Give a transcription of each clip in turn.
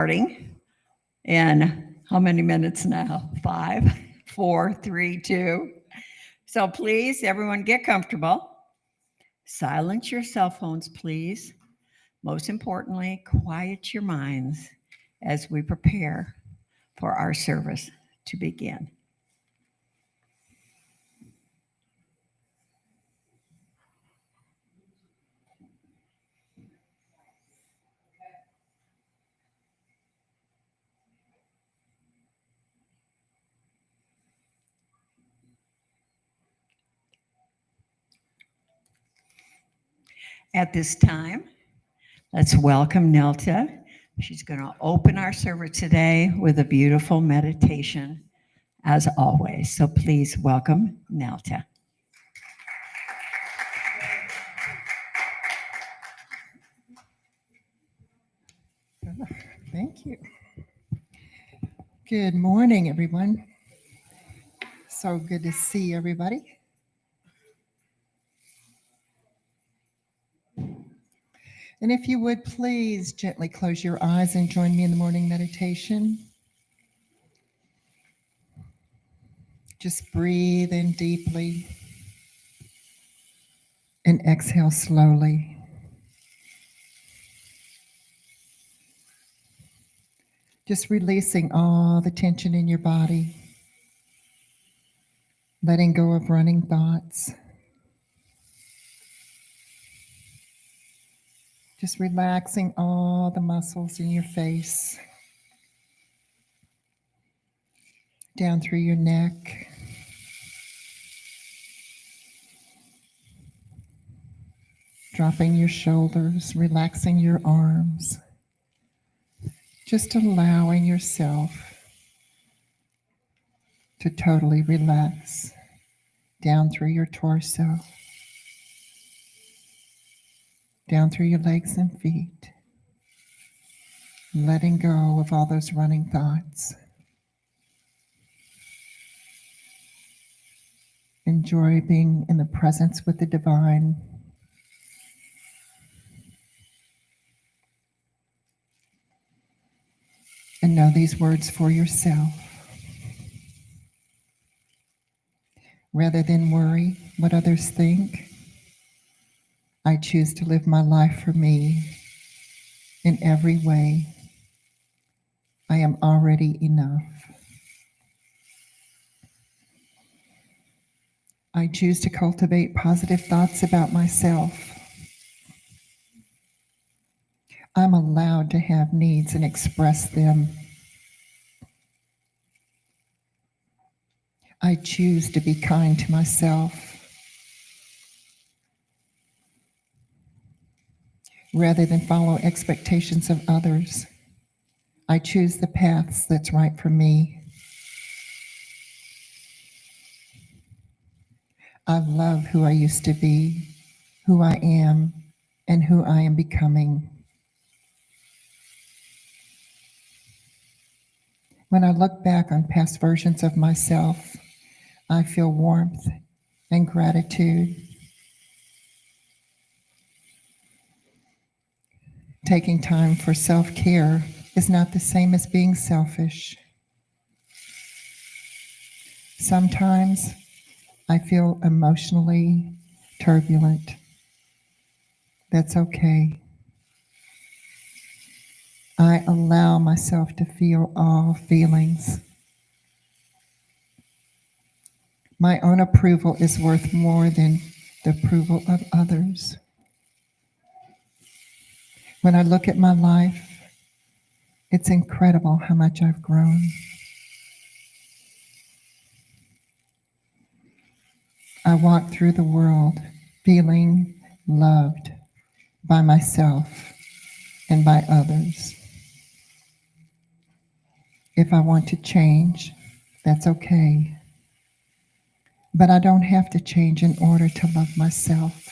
Starting in how many minutes now? 5, 4, 3, 2. So please, everyone, get comfortable. Silence your cell phones, please. Most importantly, quiet your minds as we prepare for our service to begin. At this time, let's welcome Nelta. She's going to open our service today with a beautiful meditation, as always. So please welcome Nelta. Thank you. Good morning, everyone. So good to see everybody. And if you would please gently close your eyes and join me in the morning meditation. Just breathe in deeply and exhale slowly. Just releasing all the tension in your body, letting go of running thoughts. Just relaxing all the muscles in your face, down through your neck, dropping your shoulders, relaxing your arms, just allowing yourself to totally relax down through your torso, down through your legs and feet, letting go of all those running thoughts. Enjoy being in the presence with the divine. And know these words for yourself. Rather than worry what others think, I choose to live my life for me in every way. I am already enough. I choose to cultivate positive thoughts about myself. I'm allowed to have needs and express them. I choose to be kind to myself. Rather than follow expectations of others, I choose the paths that's right for me. I love who I used to be, who I am, and who I am becoming. When I look back on past versions of myself, I feel warmth and gratitude. Taking time for self-care is not the same as being selfish. Sometimes I feel emotionally turbulent. That's okay. I allow myself to feel all feelings. My own approval is worth more than the approval of others. When I look at my life, it's incredible how much I've grown. I walk through the world feeling loved by myself and by others. If I want to change, that's okay. But I don't have to change in order to love myself.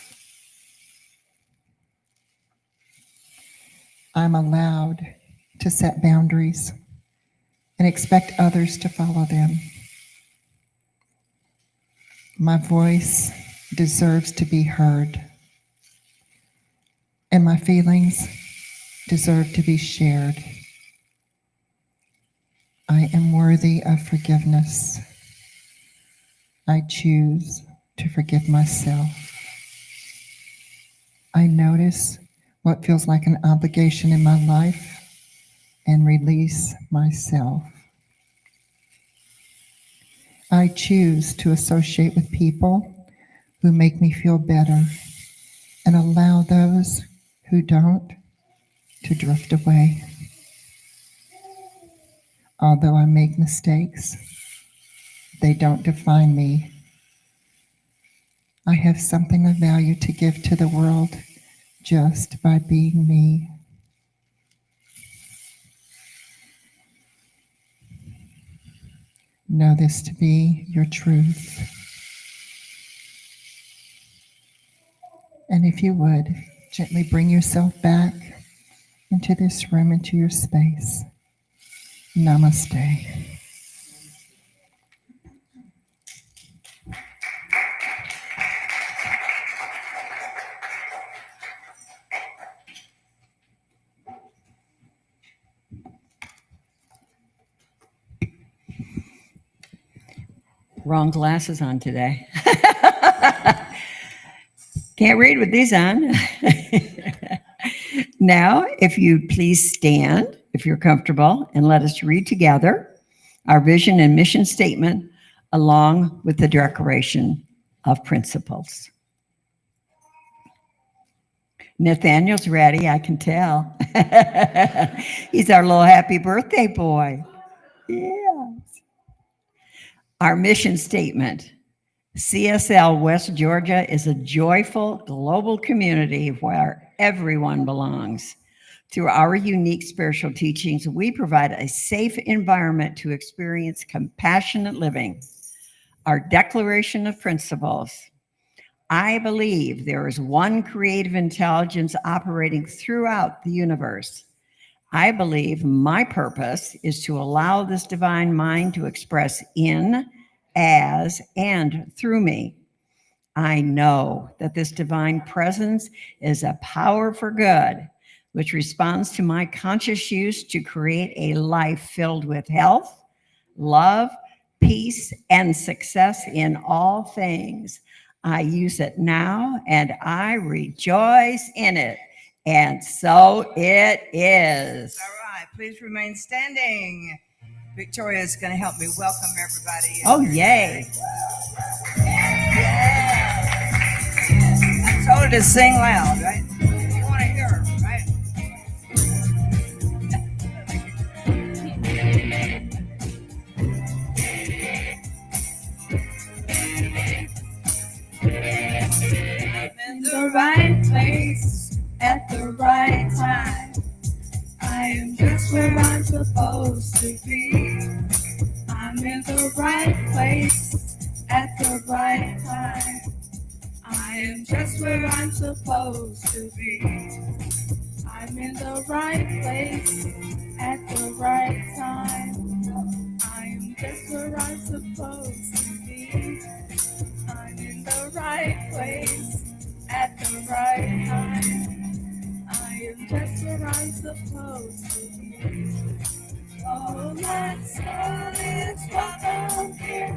I'm allowed to set boundaries and expect others to follow them. My voice deserves to be heard, and my feelings deserve to be shared. I am worthy of forgiveness. I choose to forgive myself. I notice what feels like an obligation in my life and release myself. I choose to associate with people who make me feel better and allow those who don't to drift away. Although I make mistakes, they don't define me. I have something of value to give to the world just by being me. Know this to be your truth. And if you would, gently bring yourself back into this room, into your space. Namaste. Wrong glasses on today. Can't read with these on. Now, if you'd please stand, if you're comfortable, and let us read together our vision and mission statement along with the Declaration of Principles. Nathaniel's ready, I can tell. He's our little happy birthday boy. Yes. Our mission statement. CSL West Georgia is a joyful global community where everyone belongs. Through our unique spiritual teachings, we provide a safe environment to experience compassionate living. Our Declaration of Principles. I believe there is one creative intelligence operating throughout the universe. I believe my purpose is to allow this divine mind to express in, as, and through me. I know that this divine presence is a power for good, which responds to my conscious use to create a life filled with health, love, peace, and success in all things. I use it now and I rejoice in it. And so it is. All right, please remain standing. Victoria is going to help me welcome everybody. Oh, yay. Yeah. I told her to sing loud, right? You want to hear her, right? I'm in the right place at the right time. I am just where I'm supposed to be. I'm in the right place at the right time. I am just where I'm supposed to be. I'm in the right place at the right time. I am just where I'm supposed to be. I'm in the right place at the right time. I am just where I'm supposed to be. Oh, my soul is welcome here.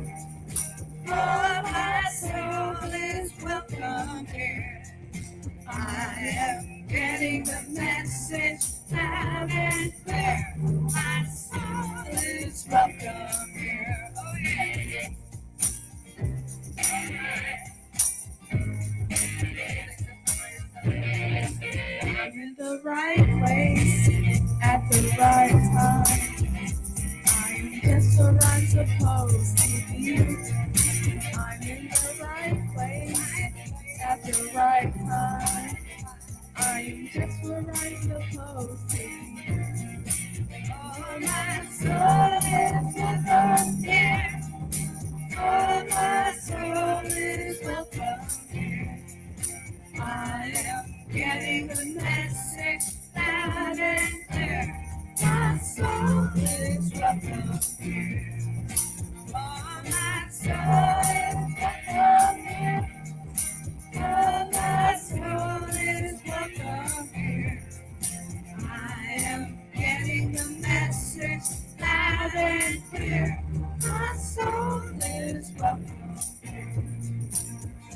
Oh, my soul is welcome here. I am getting the message loud and clear. My soul is welcome here. Oh, yeah. I'm in the right place at the right time. I am just where I'm supposed to be. I'm in the right place at the right time. I am just where I'm supposed to be. Oh, my soul is welcome here. Oh, my soul is welcome here. I am getting the message loud and clear. My soul is welcome here. Oh, my soul is welcome here. Oh, my soul is welcome here. I am getting the message loud loud and clear. My soul is welcome.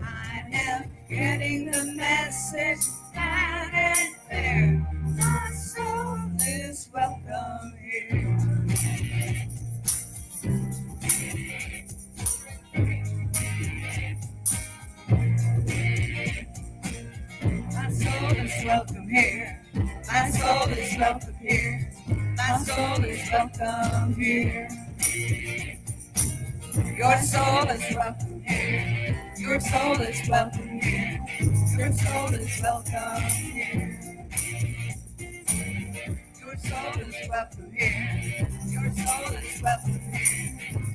I am getting the message loud and clear. My soul is welcome here. My soul is welcome here. My soul is welcome here. My soul is welcome here. Your soul is welcome here. Your soul is welcome here. Your soul is welcome here. Your soul is welcome here. Your soul is welcome here.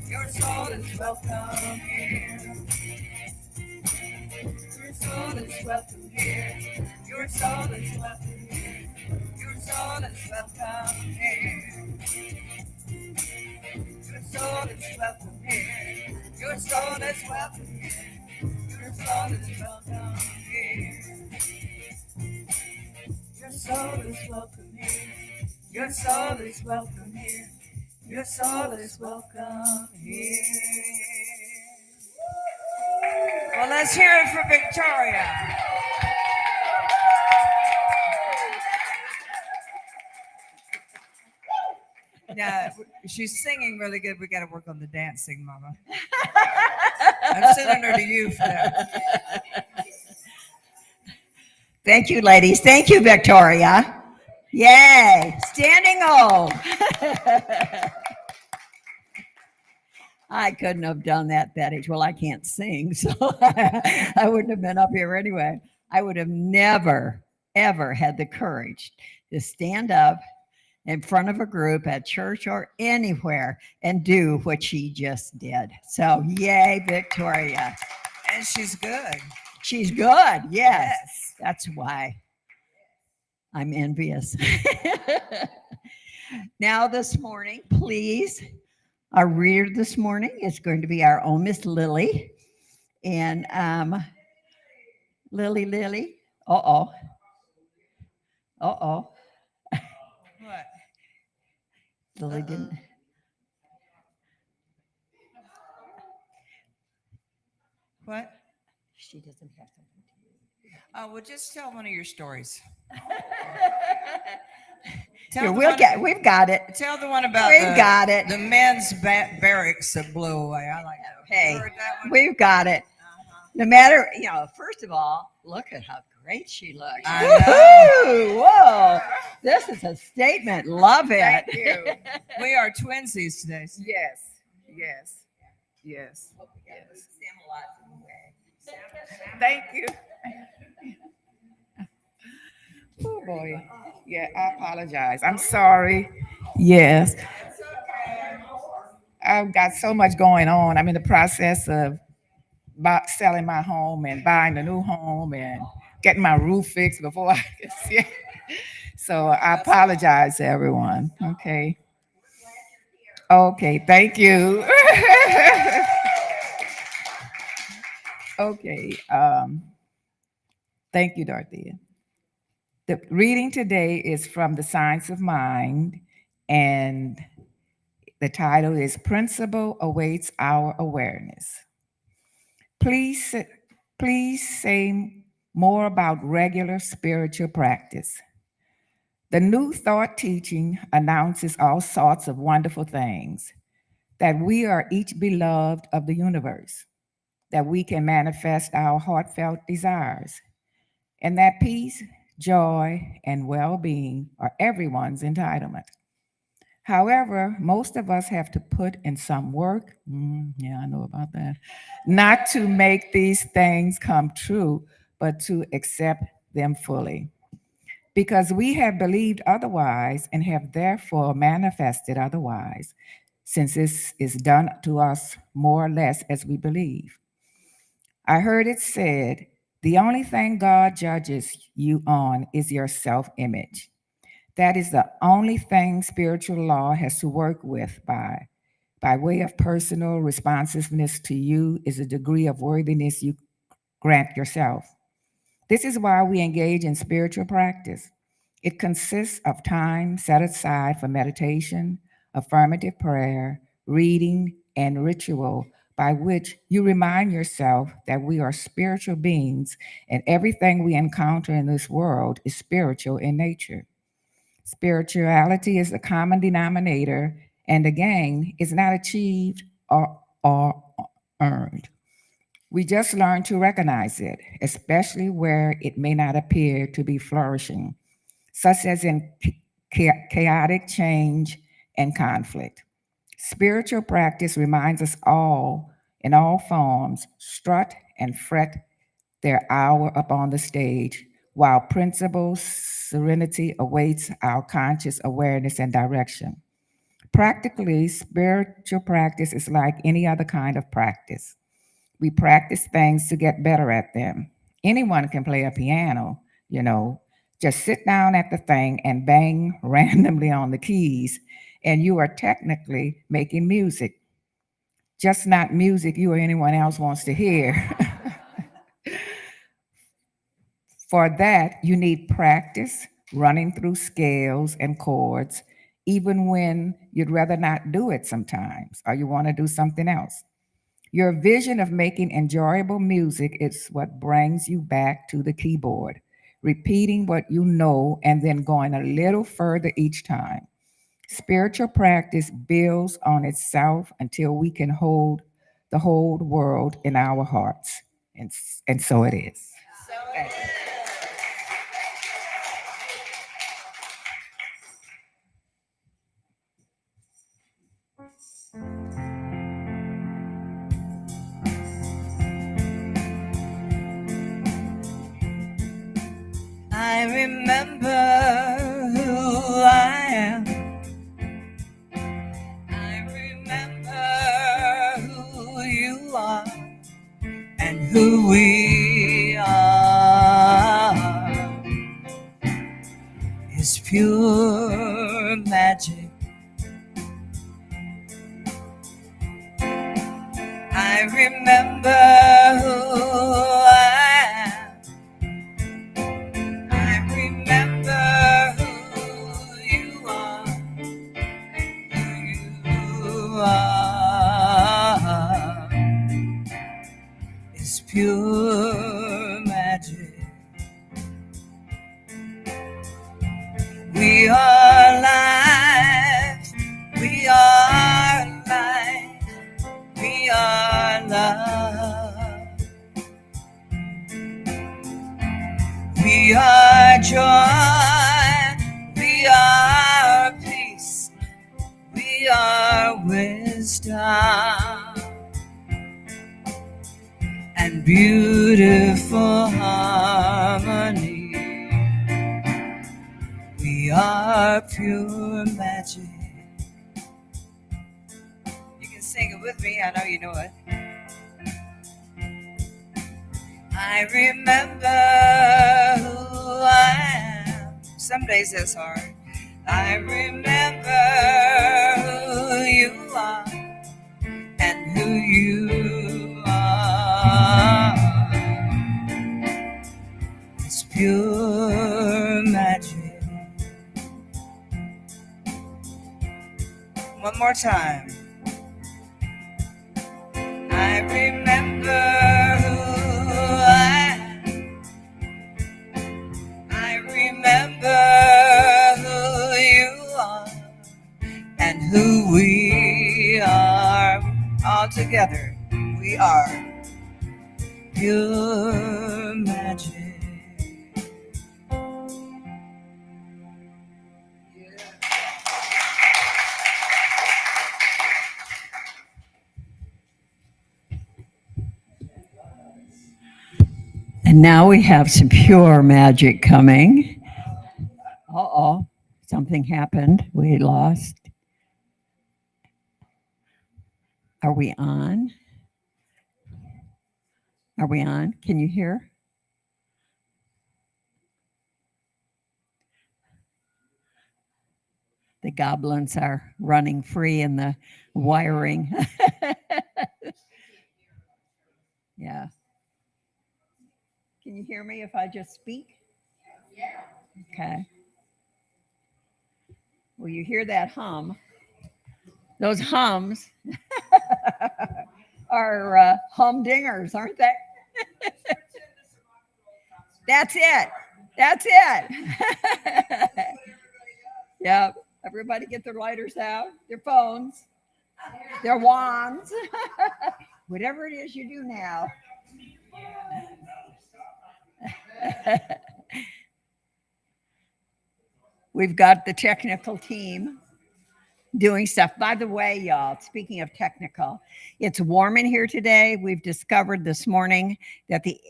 Your soul is welcome here. Your soul is welcome here. Your soul is welcome here. Your soul is welcome here. Your soul is welcome here. Your soul is welcome here. Your soul is welcome here. Your soul is welcome here. Your soul is welcome here. Your soul is welcome here. Well, let's hear it for Victoria. Yeah, she's singing really good. We got to work on the dancing, Mama. I'm sending her to you for that. Thank you, ladies. Thank you, Victoria. Yay. Standing O. I couldn't have done that age. Well, I can't sing, so I wouldn't have been up here anyway. I would have never, ever had the courage to stand up in front of a group at church or anywhere and do what she just did. So, yay, Victoria. And she's good. She's good. Yes. That's why I'm envious. Now, this morning, please, our reader this morning is going to be our own Miss Lily. And Lily. Uh-oh. What? Lily didn't. What? She doesn't have something to do. Oh, well, just tell one of your stories. Here, we've got it. Tell the one about We've got it. the men's barracks that blew away. I like that. Hey, You heard that one? we've got it. Uh-huh. No matter, first of all, look at how great she looks. I know. Woo-hoo! Whoa, this is a statement. Love it. Thank you. We are twinsies today. Yes, yes, yes. Thank you. Oh boy. Yeah, I apologize. I'm sorry. Yes. I've got so much going on. I'm in the process of selling my home and buying a new home and getting my roof fixed before I can see it. So I apologize to everyone. Okay. Okay, thank you. Okay. Thank you, Dorothea. The reading today is from the Science of Mind, and the title is Principle Awaits Our Awareness. Please say more about regular spiritual practice. The New Thought teaching announces all sorts of wonderful things, that we are each beloved of the universe, that we can manifest our heartfelt desires, and that peace, joy, and well-being are everyone's entitlement. However, most of us have to put in some work, I know about that, not to make these things come true, but to accept them fully. Because we have believed otherwise and have therefore manifested otherwise, since this is done to us more or less as we believe. I heard it said, the only thing God judges you on is your self-image. That is the only thing spiritual law has to work with by way of personal responsiveness to you is a degree of worthiness you grant yourself. This is why we engage in spiritual practice. It consists of time set aside for meditation, affirmative prayer, reading, and ritual by which you remind yourself that we are spiritual beings and everything we encounter in this world is spiritual in nature. Spirituality is the common denominator and again is not achieved or earned. We just learn to recognize it, especially where it may not appear to be flourishing, such as in chaotic change and conflict. Spiritual practice reminds us all, in all forms, strut and fret their hour upon the stage, while principle serenity awaits our conscious awareness and direction. Practically, spiritual practice is like any other kind of practice. We practice things to get better at them. Anyone can play a piano, you know. Just sit down at the thing and bang randomly on the keys, and you are technically making music, just not music you or anyone else wants to hear. For that, you need practice running through scales and chords, even when you'd rather not do it sometimes, or you want to do something else. Your vision of making enjoyable music is what brings you back to the keyboard, repeating what you know and then going a little further each time. Spiritual practice builds on itself until we can hold the whole world in our hearts. And so it is. I remember who I am. I remember who you are and who we are is pure magic. I remember who I am. I remember who you are. Who you are is pure magic. We are light. We are light. We are love. We are joy. We are peace. We are wisdom and beautiful harmony. We are pure magic. You can sing it with me. I know you know it. I remember who I am. Some days it's hard. I remember who you are and who you are. It's pure magic. One more time. I remember who I am. I remember who you are and who we are. All together, we are pure magic. And now we have some pure magic coming. Uh-oh, something happened. We lost. Are we on? Are we on? Can you hear? The goblins are running free in the wiring. Yeah. Can you hear me if I just speak? Yeah. Okay. Well, you hear that hum. Those hums are humdingers, aren't they? That's it. That's it. Yep. Everybody get their lighters out, their phones, their wands, whatever it is you do now. We've got the technical team doing stuff. By the way, y'all, speaking of technical, it's warm in here today. We've discovered this morning that the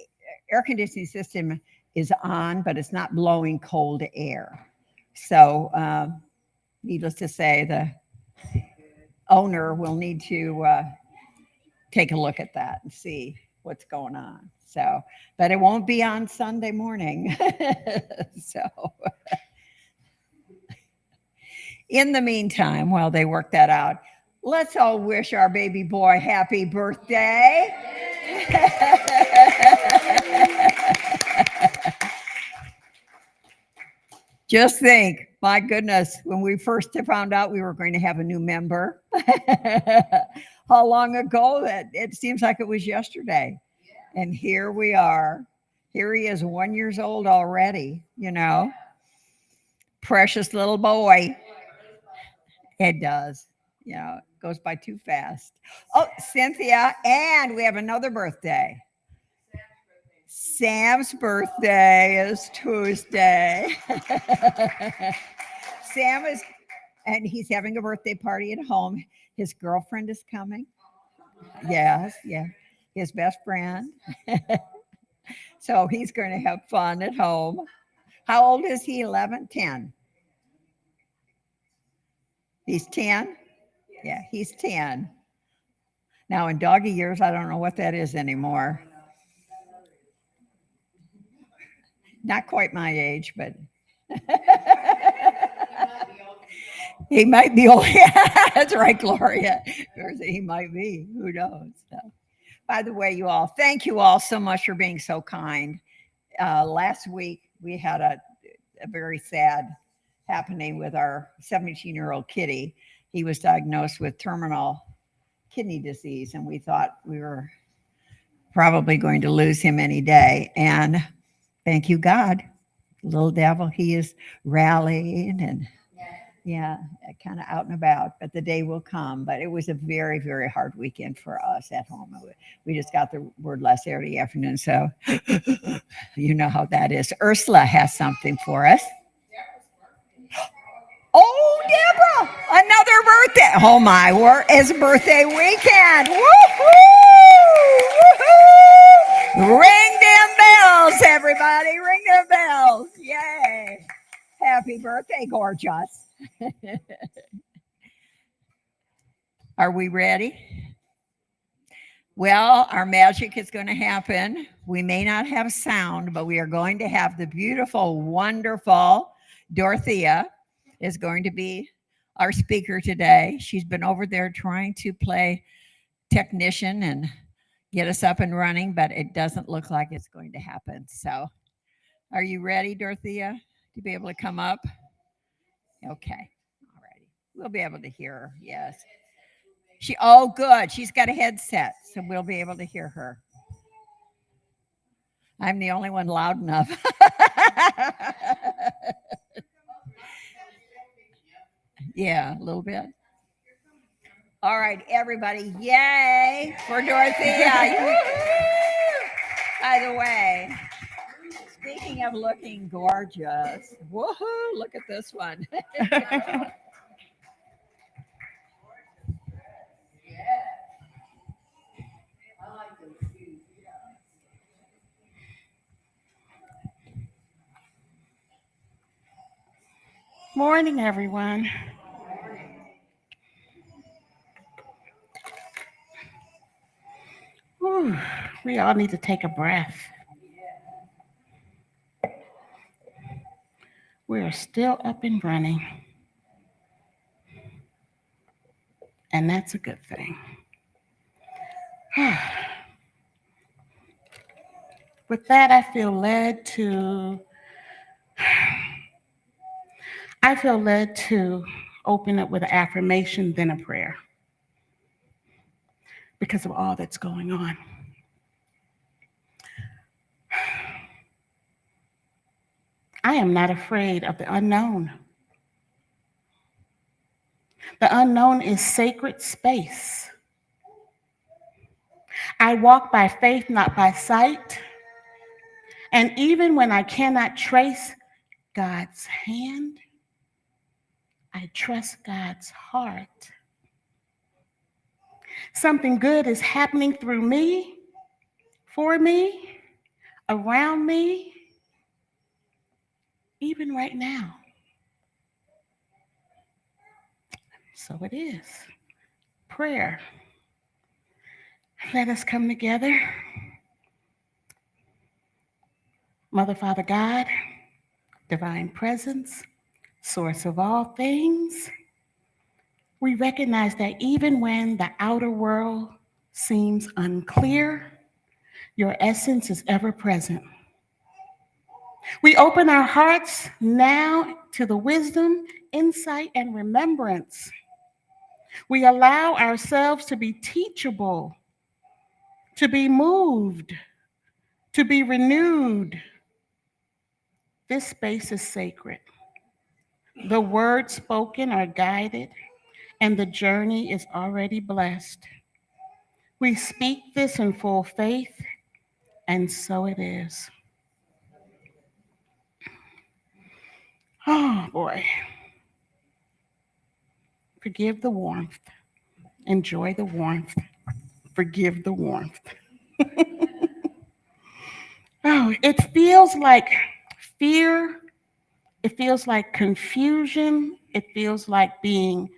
air conditioning system is on, but it's not blowing cold air. So, needless to say, the owner will need to take a look at that and see what's going on. So, but it won't be on Sunday morning. So, in the meantime, while they work that out, let's all wish our baby boy happy birthday. Just think, my goodness, when we first found out we were going to have a new member, how long ago that it seems like it was yesterday. And here we are. Here he is, 1 year old already, you know. Precious little boy. It does. You know, it goes by too fast. Oh, Cynthia, and we have another birthday. Sam's birthday is Tuesday. Sam is, and he's having a birthday party at home. His girlfriend is coming. Yes, yeah, his best friend. So he's going to have fun at home. How old is he? 11, 10? He's 10? Yeah, he's 10. Now in doggy years, I don't know what that is anymore. Not quite my age, but he might be old. Yeah, that's right, Gloria. He might be. Who knows? So, by the way, you all, thank you all so much for being so kind. Last week, we had a very sad happening with our 17-year-old Kitty. He was diagnosed with terminal kidney disease, and we thought we were probably going to lose him any day. And thank you, God. Little devil, he is rallying and yeah, kind of out and about, but the day will come. But it was a very, very hard weekend for us at home. We just got the word last Saturday afternoon, so you know how that is. Ursula has something for us. Oh, Deborah, another birthday. Oh, my word, it's birthday weekend. Woohoo! Woohoo! Ring them bells, everybody. Ring them bells. Yay. Happy birthday, gorgeous. Are we ready? Well, our magic is going to happen. We may not have sound, but we are going to have the beautiful, wonderful Dorothea is going to be our speaker today. She's been over there trying to play technician and get us up and running, but it doesn't look like it's going to happen. So are you ready, Dorothea, to be able to come up? Okay. All righty. We'll be able to hear her. Yes. Oh, good. She's got a headset, so we'll be able to hear her. I'm the only one loud enough. Yeah, a little bit. All right, everybody. Yay for Dorothea. By the way, speaking of looking gorgeous, woohoo, look at this one. Morning, everyone. Whew, we all need to take a breath. We are still up and running, and that's a good thing. With that, I feel led to open up with an affirmation, then a prayer. because of all that's going on. I am not afraid of the unknown. The unknown is sacred space. I walk by faith, not by sight. And even when I cannot trace God's hand, I trust God's heart. Something good is happening through me, for me, around me, even right now. So it is. Prayer. Let us come together. Mother, Father, God, divine presence, source of all things, we recognize that even when the outer world seems unclear, your essence is ever present. We open our hearts now to the wisdom, insight, and remembrance. We allow ourselves to be teachable, to be moved, to be renewed. This space is sacred. The words spoken are guided, and the journey is already blessed. We speak this in full faith, and so it is. Oh boy. Forgive the warmth. Enjoy the warmth. Forgive the warmth. Oh, it feels like fear. It feels like confusion. It feels like being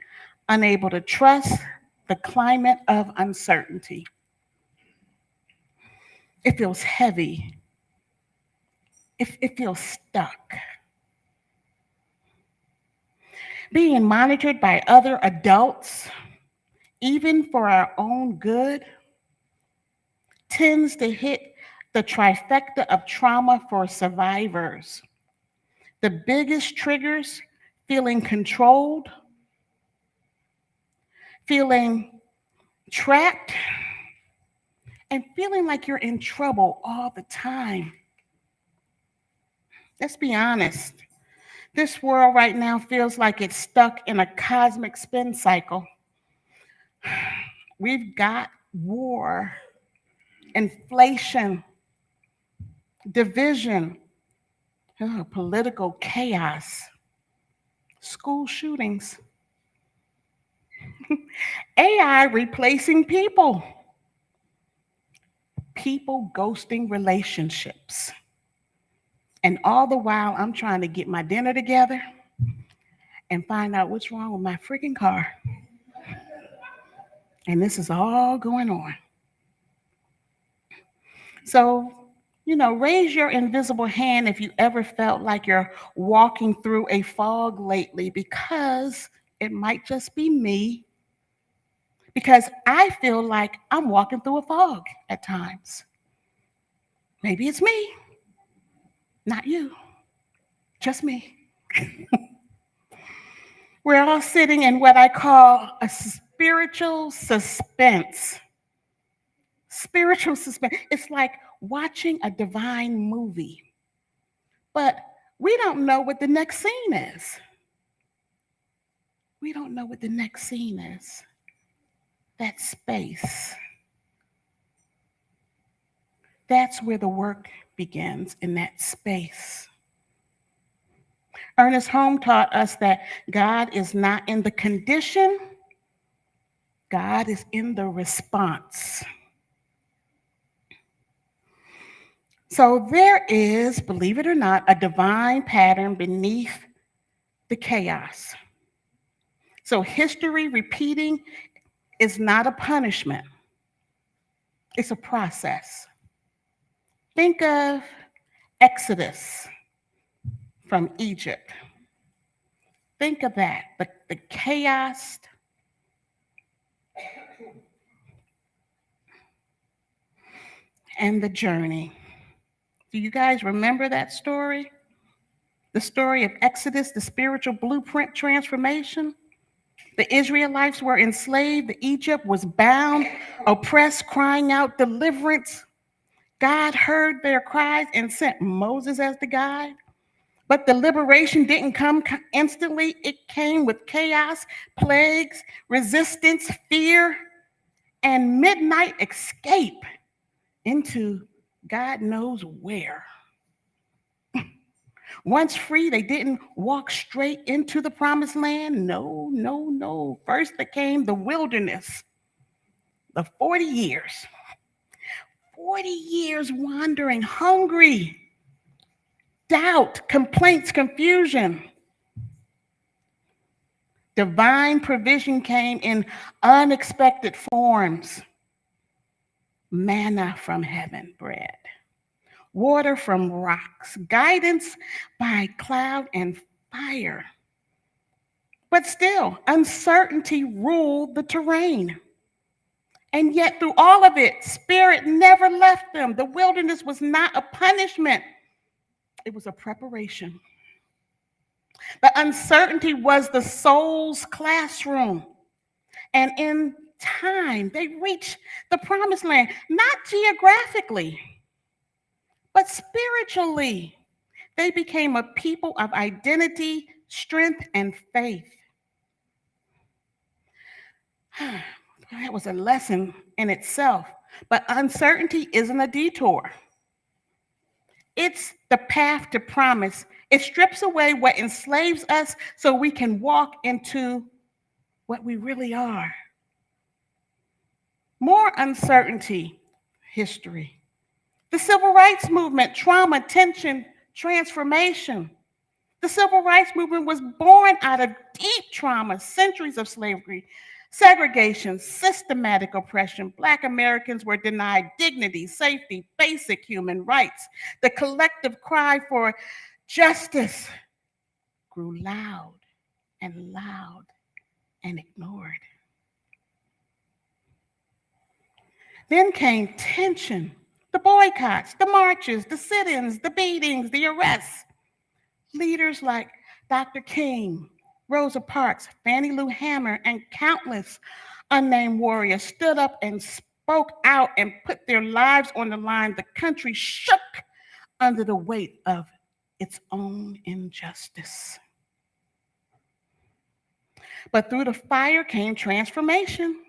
unable to trust the climate of uncertainty. It feels heavy. It feels stuck. Being monitored by other adults, even for our own good, tends to hit the trifecta of trauma for survivors. The biggest triggers: feeling controlled, feeling trapped, and feeling like you're in trouble all the time. Let's be honest. This world right now feels like it's stuck in a cosmic spin cycle. We've got war, inflation, division, political chaos, school shootings, AI replacing people, people ghosting relationships. And all the while, I'm trying to get my dinner together and find out what's wrong with my freaking car. And this is all going on. So, raise your invisible hand if you ever felt like you're walking through a fog lately, because it might just be me. Because I feel like I'm walking through a fog at times. Maybe it's me, not you, just me. We're all sitting in what I call a spiritual suspense. Spiritual suspense. It's like watching a divine movie, but we don't know what the next scene is. We don't know what the next scene is. That space. That's where the work begins, in that space. Ernest Holmes taught us that God is not in the condition, God is in the response. So there is, believe it or not, a divine pattern beneath the chaos. So history repeating is not a punishment, it's a process. Think of Exodus from Egypt. Think of that, the chaos. And the journey. Do you guys remember that story? The story of Exodus, the spiritual blueprint transformation? The Israelites were enslaved. Egypt was bound, oppressed, crying out deliverance. God heard their cries and sent Moses as the guide. But the liberation didn't come instantly. It came with chaos, plagues, resistance, fear, and midnight escape into God knows where. Once free, they didn't walk straight into the promised land. No, no, no. First, there came the wilderness, the 40 years. 40 years wandering, hungry, doubt, complaints, confusion. Divine provision came in unexpected forms. Manna from heaven, bread. Water from rocks, guidance by cloud and fire. But still, uncertainty ruled the terrain. And yet, through all of it, Spirit never left them. The wilderness was not a punishment, it was a preparation. The uncertainty was the soul's classroom. And in time, they reached the promised land, not geographically, but spiritually. They became a people of identity, strength, and faith. That was a lesson in itself. But uncertainty isn't a detour. It's the path to promise. It strips away what enslaves us so we can walk into what we really are. More uncertainty, history. The civil rights movement, trauma, tension, transformation. The civil rights movement was born out of deep trauma, centuries of slavery, segregation, systematic oppression. Black Americans were denied dignity, safety, basic human rights. The collective cry for justice grew loud and ignored. Then came tension, the boycotts, the marches, the sit-ins, the beatings, the arrests. Leaders like Dr. King, Rosa Parks, Fannie Lou Hamer, and countless unnamed warriors stood up and spoke out and put their lives on the line. The country shook under the weight of its own injustice. But through the fire came transformation.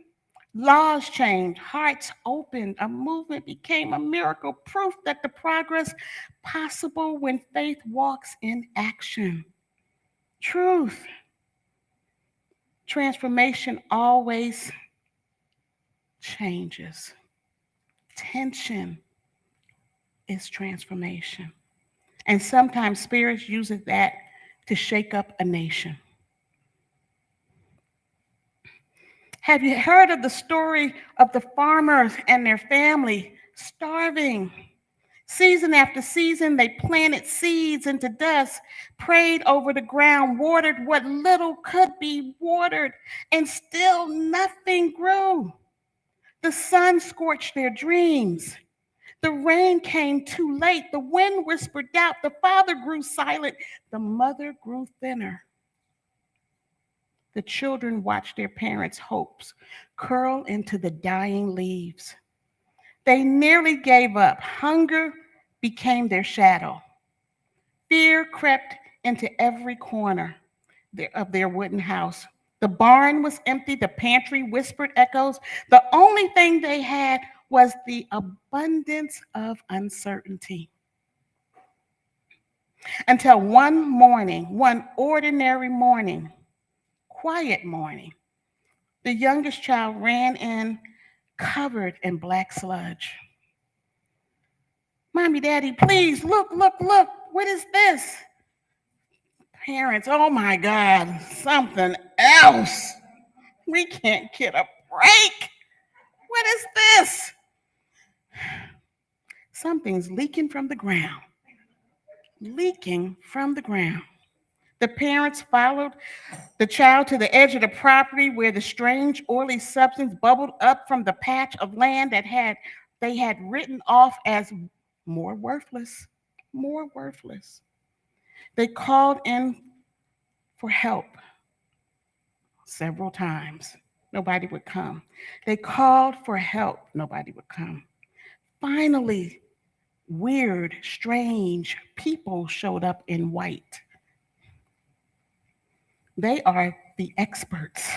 Laws changed, hearts opened, a movement became a miracle, proof that the progress possible when faith walks in action. Truth. Transformation always changes. Tension is transformation. And sometimes spirits uses that to shake up a nation. Have you heard of the story of the farmers and their family starving? Season after season, they planted seeds into dust, prayed over the ground, watered what little could be watered, and still nothing grew. The sun scorched their dreams. The rain came too late. The wind whispered doubt. The father grew silent. The mother grew thinner. The children watched their parents' hopes curl into the dying leaves. They nearly gave up. Hunger became their shadow. Fear crept into every corner of their wooden house. The barn was empty. The pantry whispered echoes. The only thing they had was the abundance of uncertainty. Until one morning, one ordinary morning, quiet morning, the youngest child ran in covered in black sludge. Mommy, Daddy, please, look, what is this? Parents, oh my God, something else. We can't get a break. What is this? Something's leaking from the ground. Leaking from the ground. The parents followed the child to the edge of the property where the strange oily substance bubbled up from the patch of land that they had written off as more worthless. They called in for help. several times. Nobody would come. They called for help. Nobody would come. Finally, weird, strange people showed up in white. They are the experts.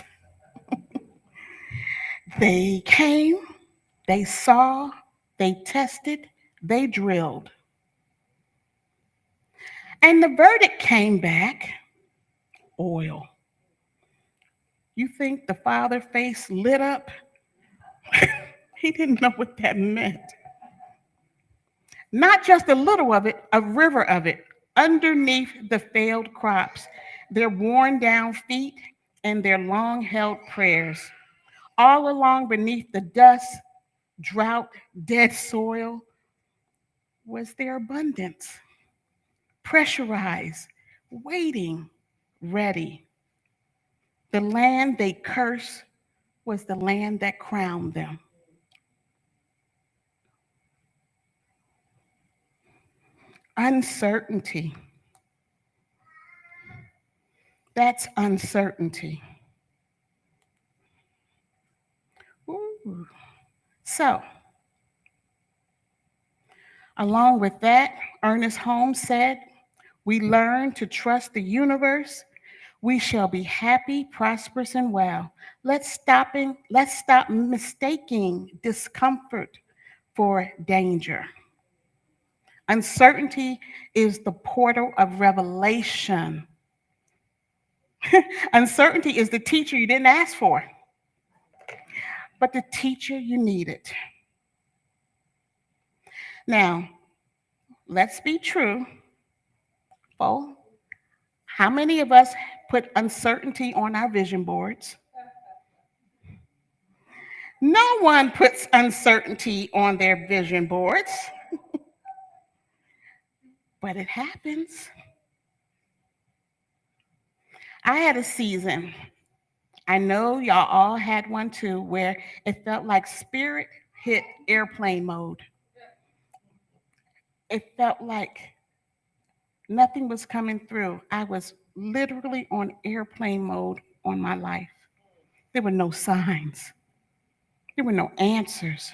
They came, they saw, they tested, they drilled. And the verdict came back, oil. You think the father face lit up? He didn't know what that meant. Not just a little of it, a river of it, underneath the failed crops, their worn down feet and their long held prayers. All along beneath the dust, drought, dead soil was their abundance. Pressurized, waiting, ready. The land they cursed was the land that crowned them. Uncertainty. That's uncertainty. Ooh. So, along with that, Ernest Holmes said, we learn to trust the universe. We shall be happy, prosperous, and well. Let's stop mistaking discomfort for danger. Uncertainty is the portal of revelation. Uncertainty is the teacher you didn't ask for, but the teacher you needed. Now, let's be true. How many of us put uncertainty on our vision boards? No one puts uncertainty on their vision boards, but it happens. I had a season, I know y'all all had one too, where it felt like spirit hit airplane mode. It felt like nothing was coming through. I was literally on airplane mode on my life. There were no signs. There were no answers.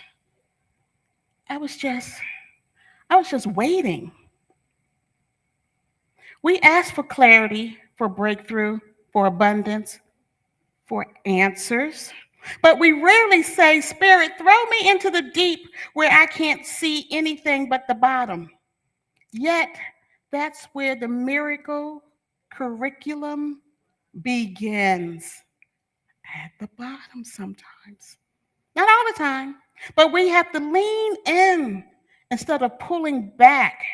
I was just waiting. We ask for clarity, for breakthrough, for abundance, for answers, but we rarely say, Spirit, throw me into the deep where I can't see anything but the bottom. Yet, that's where the miracle curriculum begins, at the bottom sometimes. Not all the time, but we have to lean in instead of pulling back.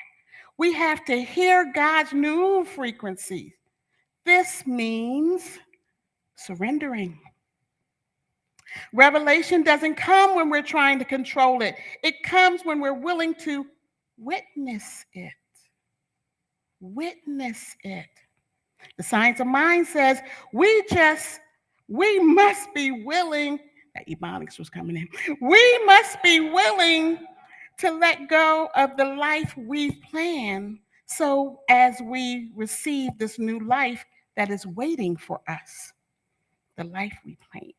We have to hear God's new frequency. This means surrendering. Revelation doesn't come when we're trying to control it. It comes when we're willing to witness it. Witness it. The science of mind says we must be willing, that ebonics was coming in. We must be willing to let go of the life we've planned so as we receive this new life that is waiting for us, the life we planned.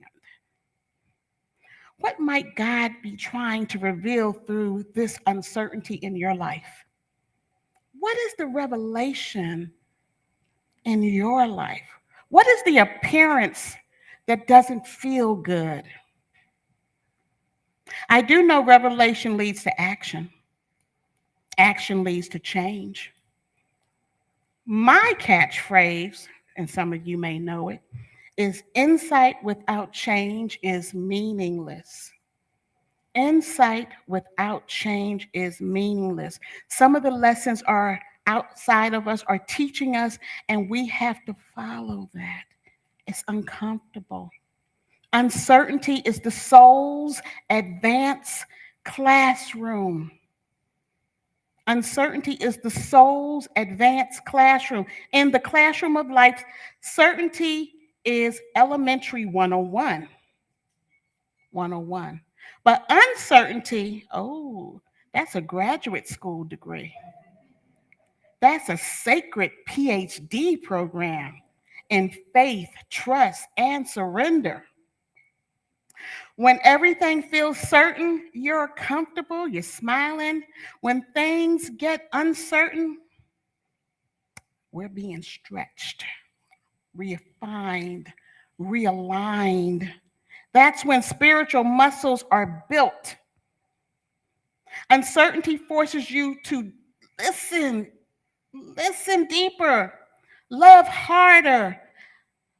What might God be trying to reveal through this uncertainty in your life? What is the revelation in your life? What is the appearance that doesn't feel good? I do know revelation leads to action. Action leads to change. My catchphrase, and some of you may know it, is insight without change is meaningless. Insight without change is meaningless. Some of the lessons are outside of us, are teaching us, and we have to follow that. It's uncomfortable. Uncertainty is the soul's advanced classroom. Uncertainty is the soul's advanced classroom. In the classroom of life, certainty is elementary 101. 101. But uncertainty, that's a graduate school degree. That's a sacred PhD program. in faith, trust, and surrender. When everything feels certain, you're comfortable, you're smiling. When things get uncertain, we're being stretched, refined, realigned. That's when spiritual muscles are built. Uncertainty forces you to listen deeper, love harder,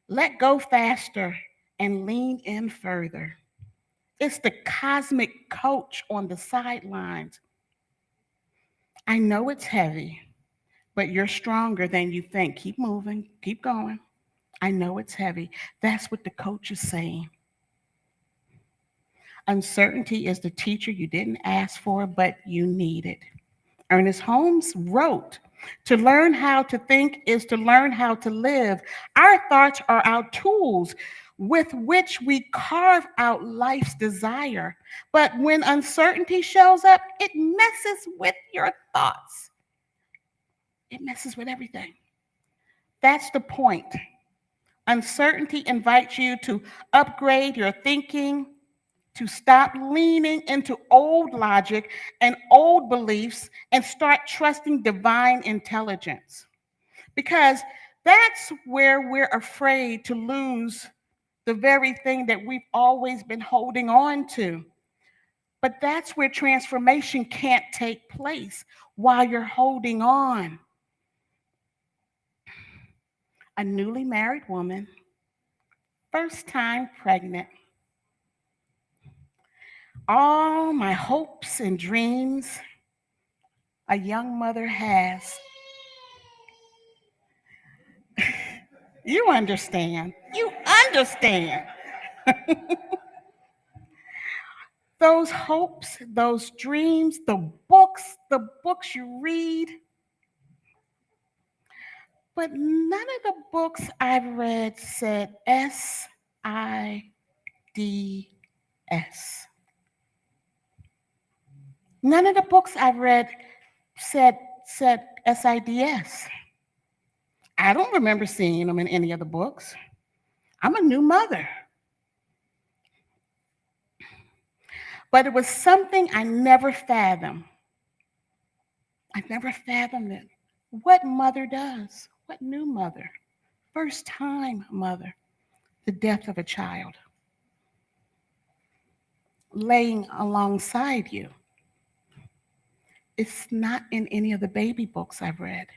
let go faster, and lean in further. It's the cosmic coach on the sidelines. I know it's heavy, but you're stronger than you think. Keep moving, keep going. I know it's heavy. That's what the coach is saying. Uncertainty is the teacher you didn't ask for, but you needed. Ernest Holmes wrote, "To learn how to think is to learn how to live. Our thoughts are our tools with which we carve out life's desire. But when uncertainty shows up, it messes with your thoughts. It messes with everything." That's the point. Uncertainty invites you to upgrade your thinking, to stop leaning into old logic and old beliefs and start trusting divine intelligence. Because that's where we're afraid to lose the very thing that we've always been holding on to. But that's where transformation can't take place while you're holding on. A newly married woman, first time pregnant. All my hopes and dreams a young mother has. You understand. You understand. Those hopes, those dreams, the books you read. But none of the books I've read said SIDS. None of the books I've read said SIDS. I don't remember seeing them in any of the books. I'm a new mother. But it was something I never fathomed. I never fathomed it. What mother does? What new mother? First time mother. The death of a child. Laying alongside you. It's not in any of the baby books I've read.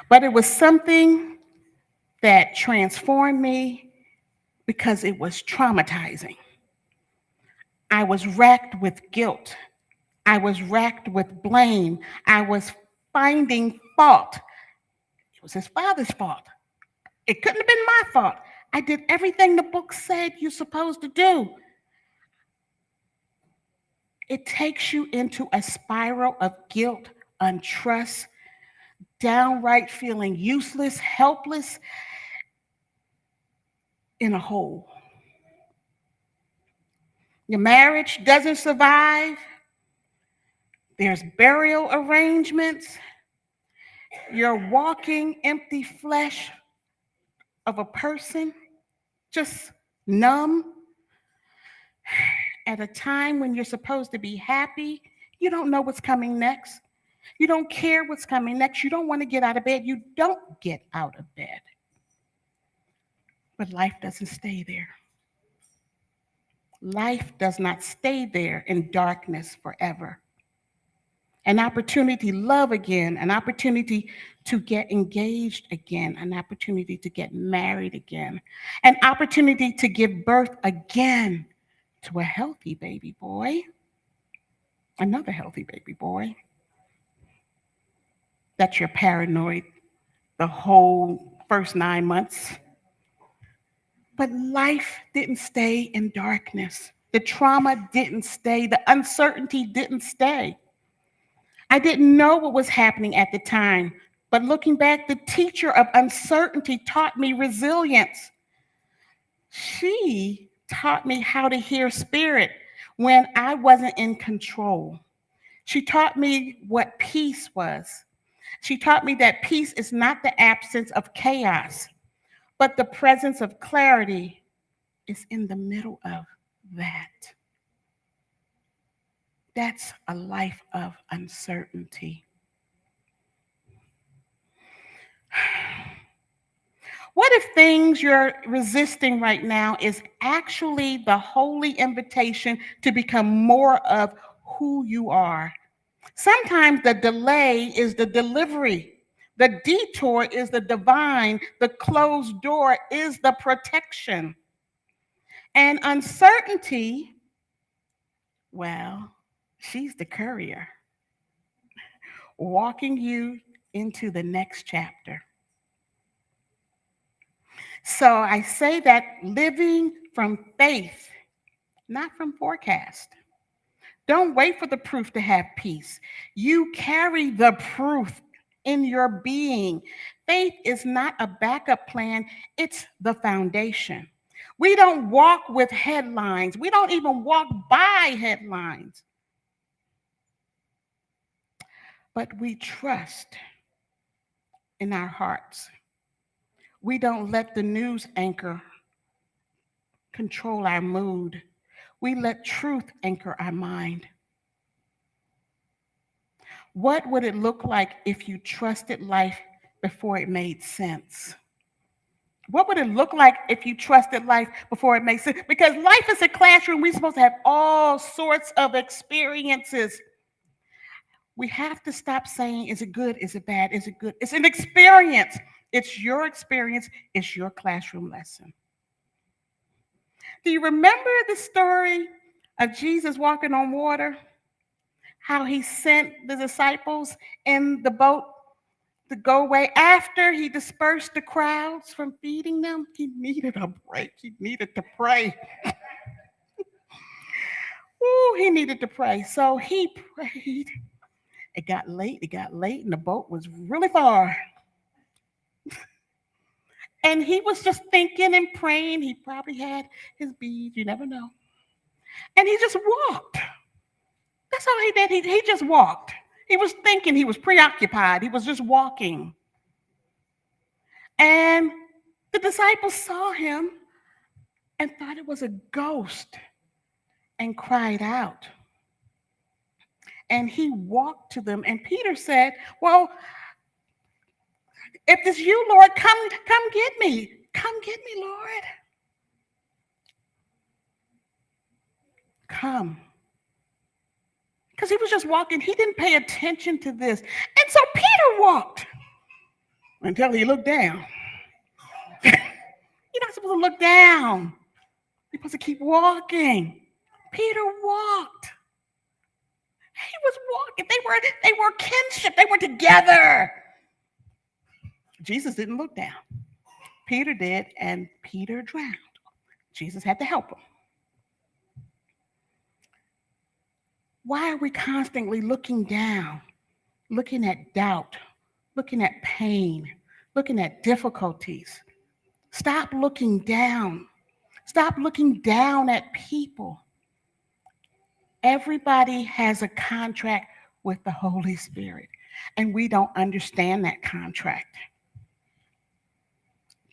But it was something that transformed me because it was traumatizing. I was racked with guilt. I was racked with blame. I was finding fault. It was his father's fault. It couldn't have been my fault. I did everything the book said you're supposed to do. It takes you into a spiral of guilt, untrust, downright feeling useless, helpless, in a hole. Your marriage doesn't survive. There's burial arrangements. You're walking empty flesh of a person, just numb. At a time when you're supposed to be happy, you don't know what's coming next. You don't care what's coming next. You don't want to get out of bed. You don't get out of bed. But life doesn't stay there. Life does not stay there in darkness forever. An opportunity to love again, an opportunity to get engaged again, an opportunity to get married again, an opportunity to give birth again to a healthy baby boy, another healthy baby boy. That you're paranoid the whole first 9 months. But life didn't stay in darkness. The trauma didn't stay. The uncertainty didn't stay. I didn't know what was happening at the time, but looking back, the teacher of uncertainty taught me resilience. She taught me how to hear spirit when I wasn't in control. She taught me what peace was. She taught me that peace is not the absence of chaos, but the presence of clarity is in the middle of that. That's a life of uncertainty. What if things you're resisting right now is actually the holy invitation to become more of who you are? Sometimes the delay is the delivery. The detour is the divine. The closed door is the protection. And uncertainty, well, she's the courier, walking you into the next chapter. So I say that living from faith, not from forecast. Don't wait for the proof to have peace. You carry the proof in your being. Faith is not a backup plan, it's the foundation. We don't walk with headlines. We don't even walk by headlines. But we trust in our hearts. We don't let the news anchor control our mood. We let truth anchor our mind. What would it look like if you trusted life before it made sense? What would it look like if you trusted life before it made sense? Because life is a classroom. We're supposed to have all sorts of experiences. We have to stop saying, is it good? Is it bad? Is it good? It's an experience. It's your experience. It's your classroom lesson. Do you remember the story of Jesus walking on water? How he sent the disciples in the boat to go away after he dispersed the crowds from feeding them? He needed a break. He needed to pray. Ooh, he needed to pray. So he prayed. It got late, and the boat was really far. And he was just thinking and praying. He probably had his beads, you never know. And he just walked. That's all he did. He just walked. He was thinking, he was preoccupied. He was just walking. And the disciples saw him and thought it was a ghost and cried out. And he walked to them. And Peter said, well, if it's you, Lord, come get me. Come get me, Lord. Come. Because he was just walking. He didn't pay attention to this. And so Peter walked until he looked down. You're not supposed to look down. You're supposed to keep walking. Peter walked. He was walking. They were kinship. They were together. Jesus didn't look down. Peter did, and Peter drowned. Jesus had to help him. Why are we constantly looking down, looking at doubt, looking at pain, looking at difficulties? Stop looking down. Stop looking down at people. Everybody has a contract with the Holy Spirit, and we don't understand that contract.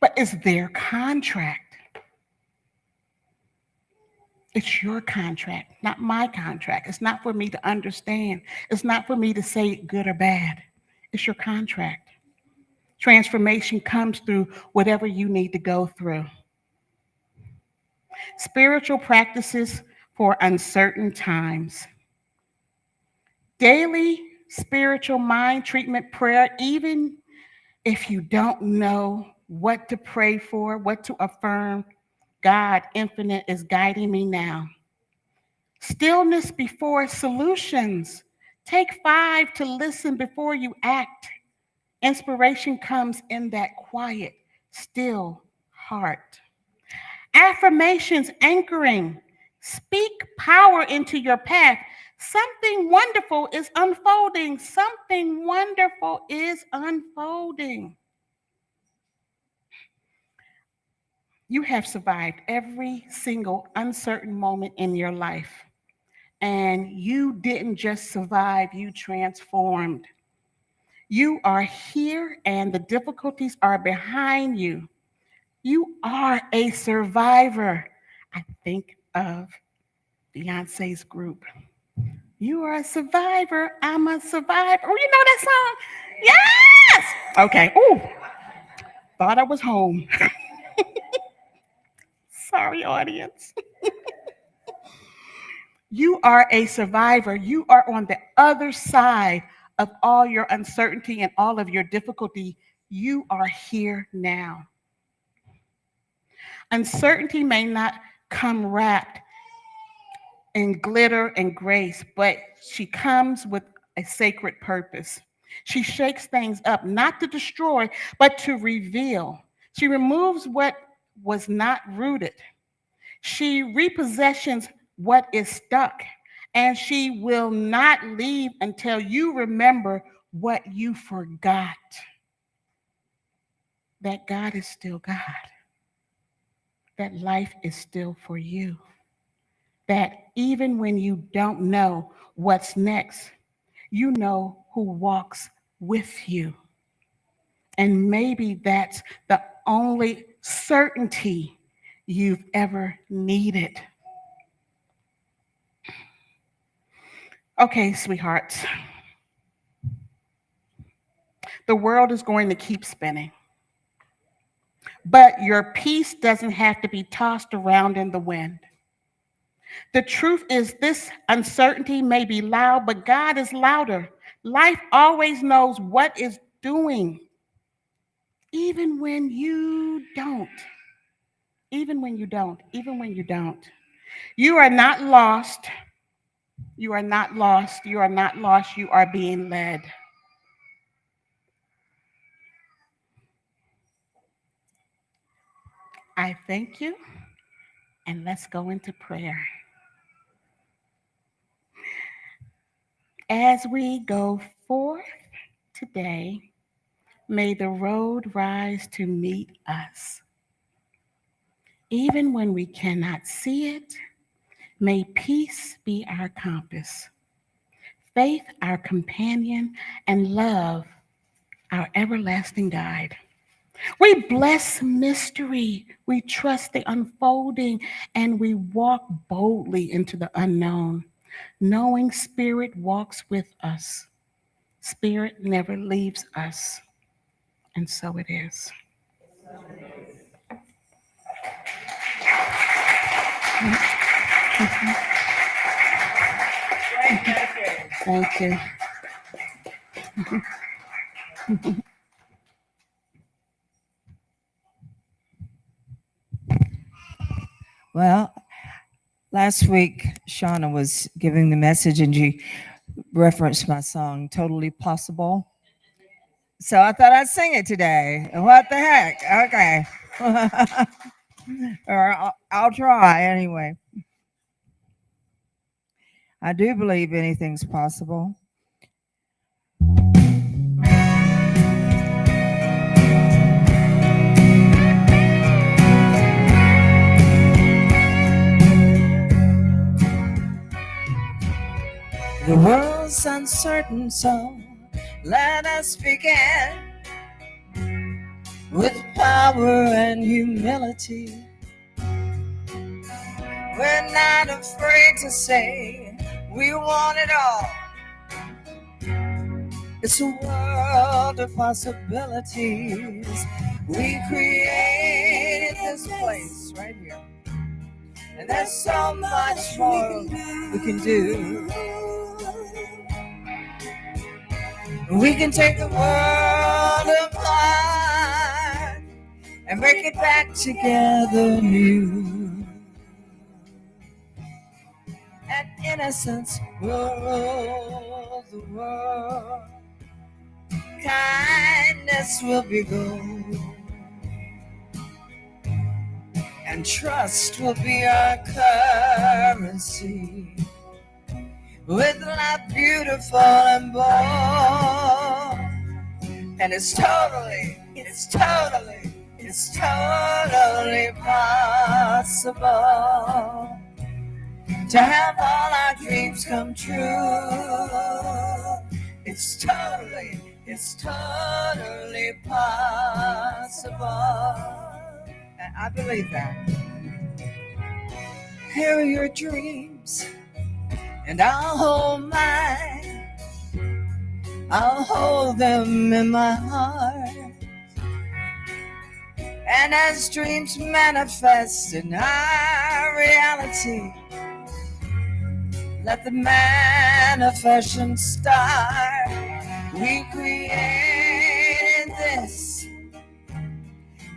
But it's their contract. It's your contract, not my contract. It's not for me to understand. It's not for me to say good or bad. It's your contract. Transformation comes through whatever you need to go through. Spiritual practices for uncertain times. Daily spiritual mind treatment prayer, even if you don't know what to pray for, what to affirm, God infinite is guiding me now. Stillness before solutions. Take 5 to listen before you act. Inspiration comes in that quiet, still heart. Affirmations anchoring. Speak power into your path. Something wonderful is unfolding. Something wonderful is unfolding. You have survived every single uncertain moment in your life. And you didn't just survive, you transformed. You are here and the difficulties are behind you. You are a survivor. I think of Beyonce's group. You are a survivor. I'm a survivor. Oh, you know that song? Yes! Okay. Ooh, thought I was home. Sorry, audience. You are a survivor. You are on the other side of all your uncertainty and all of your difficulty. You are here now. Uncertainty may not come wrapped in glitter and grace, but she comes with a sacred purpose. She shakes things up, not to destroy, but to reveal. She removes what was not rooted. She repossessions what is stuck, and she will not leave until you remember what you forgot. That God is still God. That life is still for you. That even when you don't know what's next, you know who walks with you. And maybe that's the only certainty you've ever needed. Okay, sweethearts. The world is going to keep spinning. But your peace doesn't have to be tossed around in the wind. The truth is, this uncertainty may be loud, but God is louder. Life always knows what it's doing, even when you don't. Even when you don't. Even when you don't. You are not lost. You are not lost. You are not lost. You are being led. I thank you, and let's go into prayer. As we go forth today, may the road rise to meet us. Even when we cannot see it, may peace be our compass, faith our companion, and love our everlasting guide. We bless mystery, we trust the unfolding, and we walk boldly into the unknown, knowing Spirit walks with us. Spirit never leaves us, and so it is. Thank you. Well, last week, Shauna was giving the message and she referenced my song, Totally Possible. So I thought I'd sing it today. What the heck? Okay. Or I'll try anyway. I do believe anything's possible. The world's uncertain, so let us begin with power and humility. We're not afraid to say we want it all. It's a world of possibilities. We created this place right here. And there's so much more we can do. We can take the world apart and break it back together new. And innocence will rule the world. Kindness will be gold. And trust will be our currency. With life beautiful and bold. And it's totally possible to have all our dreams come true. It's totally It's totally possible. And I believe that. Here are your dreams, and I'll hold mine. I'll hold them in my heart. And as dreams manifest in our reality, let the manifestation start. We created this,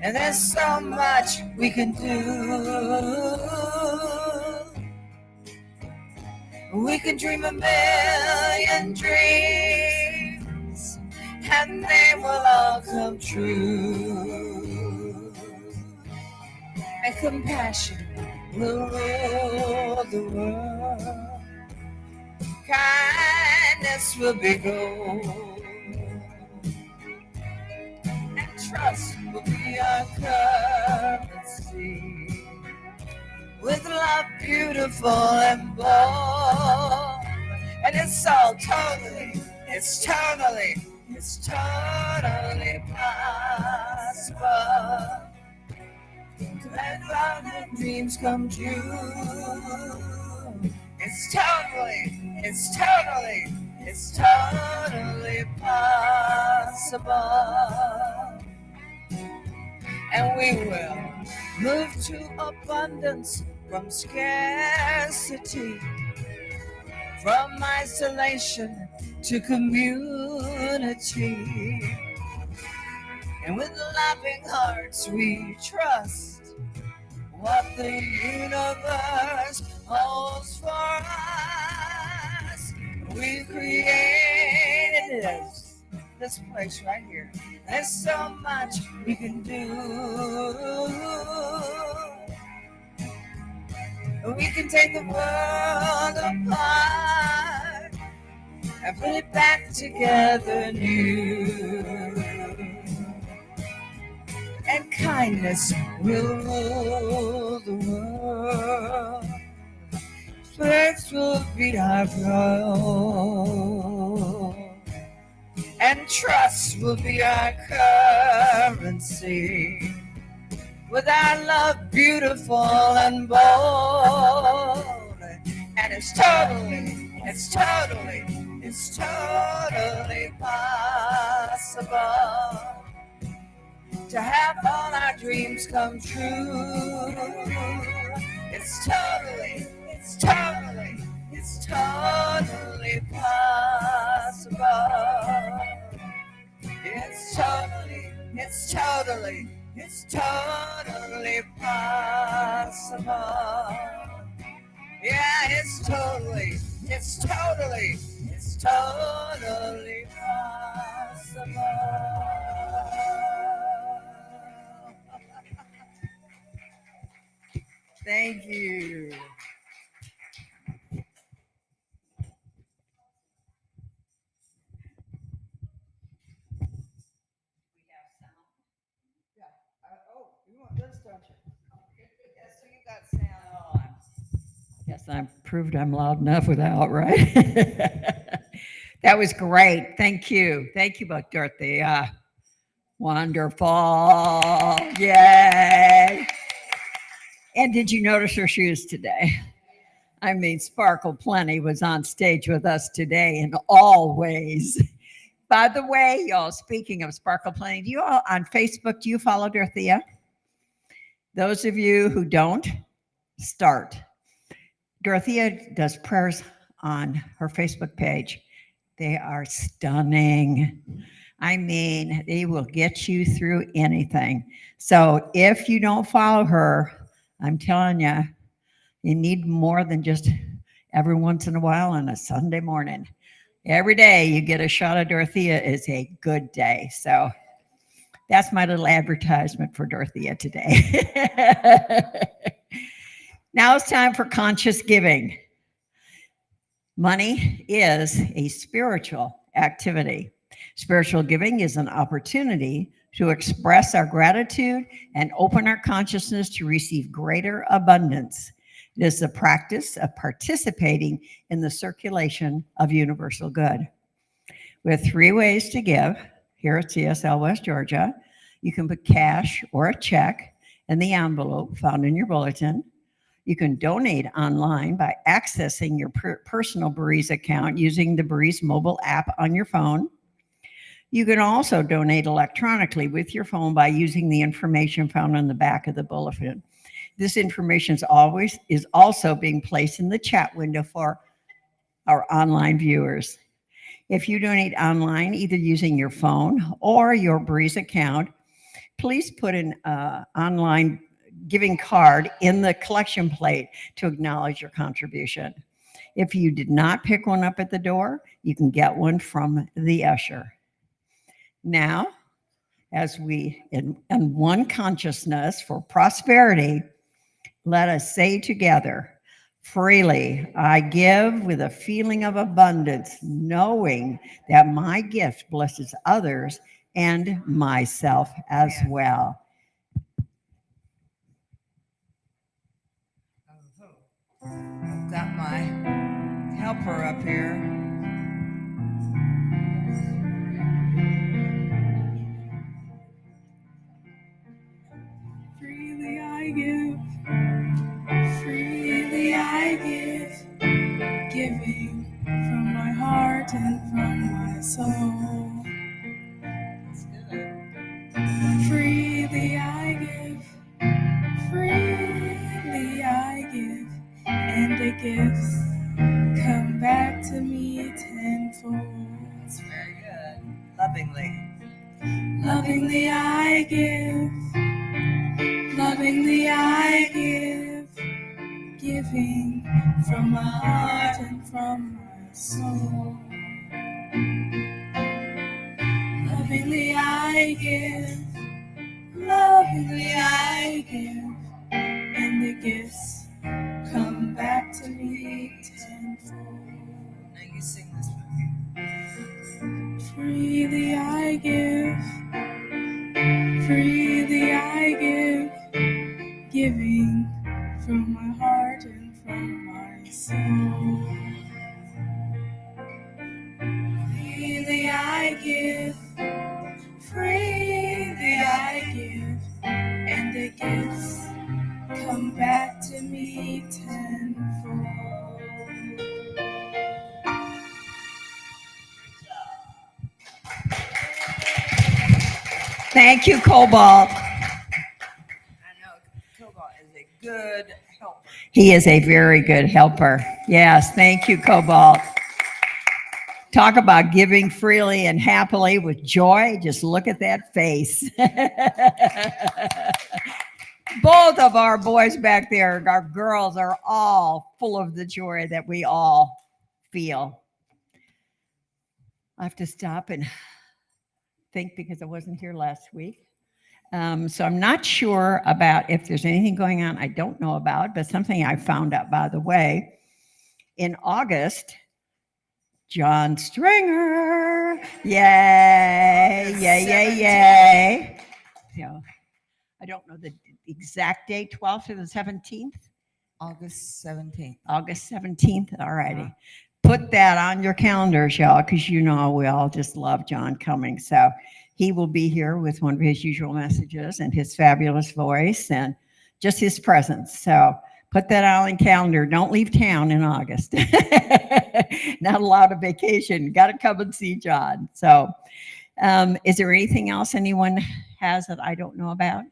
and there's so much we can do. We can dream a million dreams, and they will all come true. And compassion will rule the world. Kindness will be gold, and trust will be our currency. With love beautiful and bold, and it's all totally possible. Let our dreams come true. It's totally possible. And we will move to abundance from scarcity, from isolation to community. And with loving hearts we trust what the universe holds for us. We created this place right here. There's so much we can do. We can take the world apart and put it back together new. And kindness will rule the world. Strength will be our goal. And trust will be our currency. With our love beautiful and bold. And it's totally possible to have all our dreams come true. It's totally possible. It's totally possible. Yeah, it's totally possible. Thank you. You want this, don't you? Yes, so you got sound on. Yes, I proved I'm loud enough without, right? That was great. Thank you. Thank you both, Dorothea. Wonderful. Yay. And did you notice her shoes today? I mean, Sparkle Plenty was on stage with us today in all ways. By the way, y'all, speaking of Sparkle Plenty, do you all on Facebook, do you follow Dorothea? Those of you who don't, start. Dorothea does prayers on her Facebook page. They are stunning. I mean, they will get you through anything. So if you don't follow her, I'm telling you, you need more than just every once in a while on a Sunday morning. Every day you get a shot of Dorothea is a good day. So that's my little advertisement for Dorothea today. Now it's time for conscious giving. Money is a spiritual activity. Spiritual giving is an opportunity to express our gratitude and open our consciousness to receive greater abundance. It is the practice of participating in the circulation of universal good. We have 3 ways to give here at CSL West Georgia. You can put cash or a check in the envelope found in your bulletin. You can donate online by accessing your personal Breeze account using the Breeze mobile app on your phone. You can also donate electronically with your phone by using the information found on the back of the bulletin. This information is also being placed in the chat window for our online viewers. If you donate online, either using your phone or your Breeze account, please put an online giving card in the collection plate to acknowledge your contribution. If you did not pick one up at the door, you can get one from the usher. Now, as we in one consciousness for prosperity, let us say together, freely I give with a feeling of abundance, knowing that my gift blesses others and myself as well. I've got my helper up here. Freely I give, freely I give, giving from my heart and from my soul. Freely I give, freely I give, and the gifts come back to me tenfold. That's very good. Lovingly. Lovingly I give, lovingly I give, giving from my heart and from my soul. Lovingly I give, lovingly I give, and the gifts come back to me tenfold. Now you sing this with me. Freely I give, freely I give, giving from my heart and from my soul. Freely I give, freely I give, and the gifts come back to me tenfold. Thank you, Cobalt. I know Cobalt is a good helper. He is a very good helper. Yes, thank you, Cobalt. Talk about giving freely and happily with joy. Just look at that face. Both of our boys back there, our girls, are all full of the joy that we all feel. I have to stop and think because I wasn't here last week. So I'm not sure about if there's anything going on I don't know about, but something I found out, by the way. In August, John Stringer, yay, yay, yay, yay. Yeah, I don't know the exact date, 12th or the 17th? August 17th. August 17th, all righty. Put that on your calendars, y'all, because you know we all just love John coming. So he will be here with one of his usual messages and his fabulous voice and just his presence. So put that on the calendar. Don't leave town in August. Not allowed a vacation. Got to come and see John. So is there anything else anyone has that I don't know about?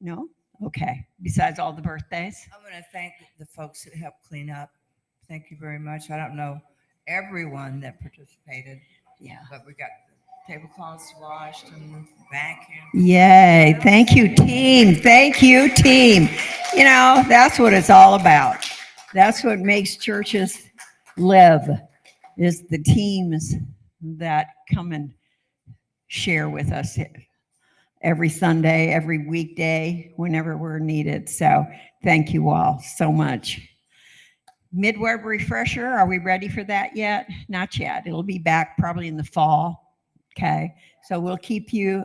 No? Okay. Besides all the birthdays? I'm going to thank the folks that helped clean up. Thank you very much. I don't know everyone that participated. Yeah. But we got the tablecloths washed and vacuumed. Yay. Thank you, team. Thank you, team. You know, that's what it's all about. That's what makes churches live, is the teams that come and share with us every Sunday, every weekday, whenever we're needed. So thank you all so much. Midweb refresher, are we ready for that yet? Not yet. It'll be back probably in the fall. Okay. So we'll keep you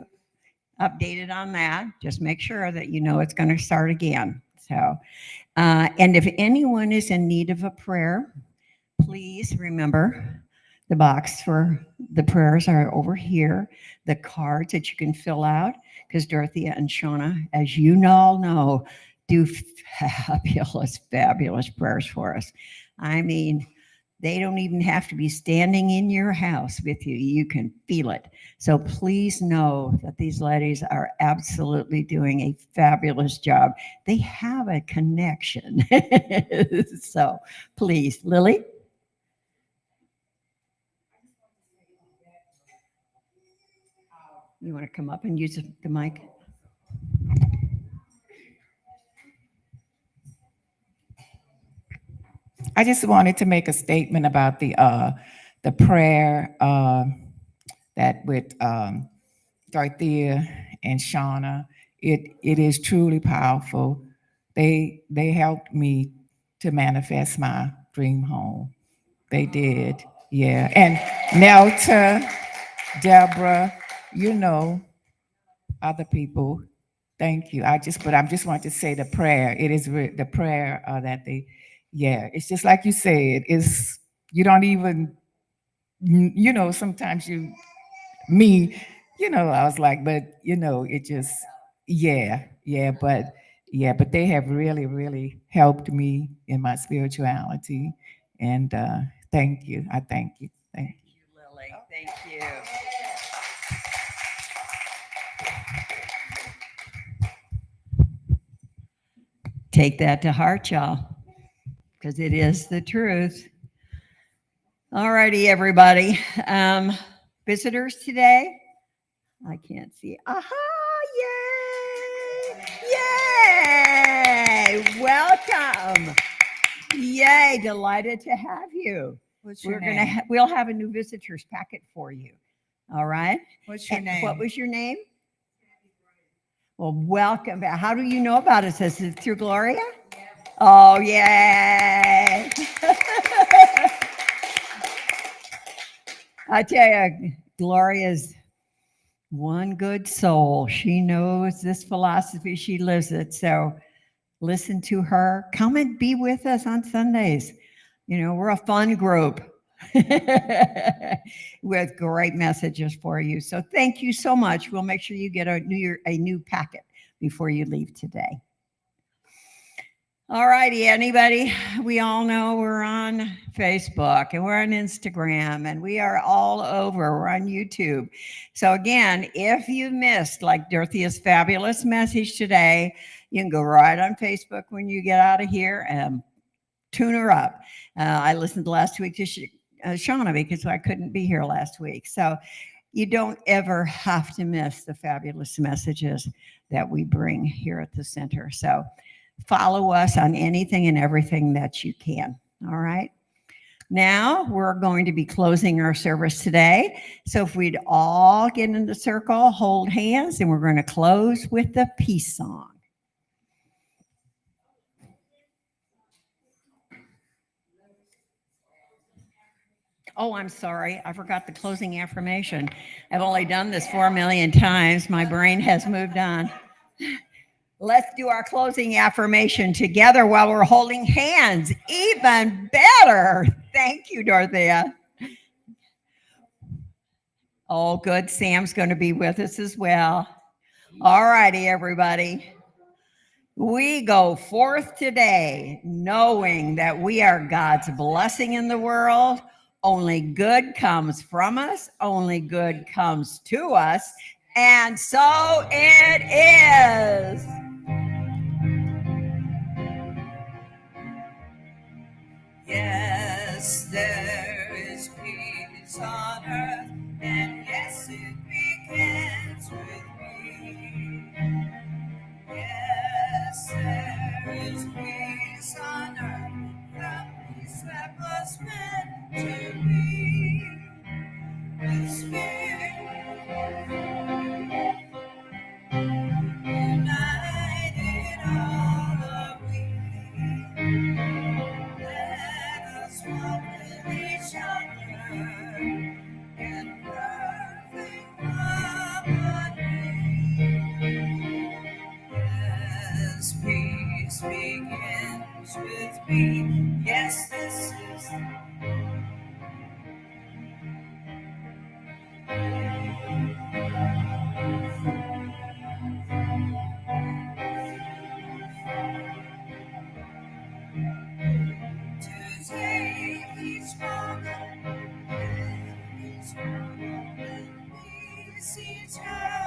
updated on that. Just make sure that you know it's going to start again. So, and if anyone is in need of a prayer, please remember The box for the prayers are over here. The cards that you can fill out, because Dorothea and Shauna, as you all know, do fabulous, fabulous prayers for us. I mean, they don't even have to be standing in your house with you. You can feel it. So please know that these ladies are absolutely doing a fabulous job. They have a connection. So please, Lily. You want to come up and use the mic? I just wanted to make a statement about the prayer that with Dorothea and Shauna. It is truly powerful. They helped me to manifest my dream home. They did, yeah. And Nelta, Deborah, other people. Thank you. I just want to say the prayer. It is the prayer that they, yeah. It's just like you said. It's you don't even, sometimes me, I was like, but it just, yeah, but they have really, really helped me in my spirituality, and thank you. I thank you. Thank you. Thank you, Lily. Thank you. Take that to heart, y'all, because it is the truth. All righty, everybody. Visitors today? I can't see. Aha! Yay! Yay! Welcome. Yay! Delighted to have you. What's your We're name? gonna we'll have a new visitors packet for you. All right. What's your And name? what was your name? Well, welcome back. How do you know about us? Is it through Gloria? Oh, yay! I tell you, Gloria's one good soul. She knows this philosophy. She lives it. So listen to her. Come and be with us on Sundays. We're a fun group with great messages for you. So thank you so much. We'll make sure you get a new packet before you leave today. All righty, anybody? We all know we're on Facebook and we're on Instagram and we are all over. We're on YouTube. So again, if you missed like Dorothea's fabulous message today, you can go right on Facebook when you get out of here and tune her up. I listened last week to Shauna because I couldn't be here last week. So you don't ever have to miss the fabulous messages that we bring here at the center. So follow us on anything and everything that you can. All right. Now we're going to be closing our service today. So if we'd all get in the circle, hold hands, and we're going to close with the peace song. Oh, I'm sorry. I forgot the closing affirmation. I've only done this 4 million times. My brain has moved on. Let's do our closing affirmation together while we're holding hands. Even better. Thank you, Dorothea. Oh, good. Sam's going to be with us as well. All righty, everybody. We go forth today knowing that we are God's blessing in the world. Only good comes from us. Only good comes to us. And so it is. Yes, there is peace on earth, and yes, it begins with me. Yes, there is peace on earth, the peace that was meant to be. The Spirit united all are we. Let us walk with each other in perfect harmony. Yes, peace begins with me. Yes, this is see eternity.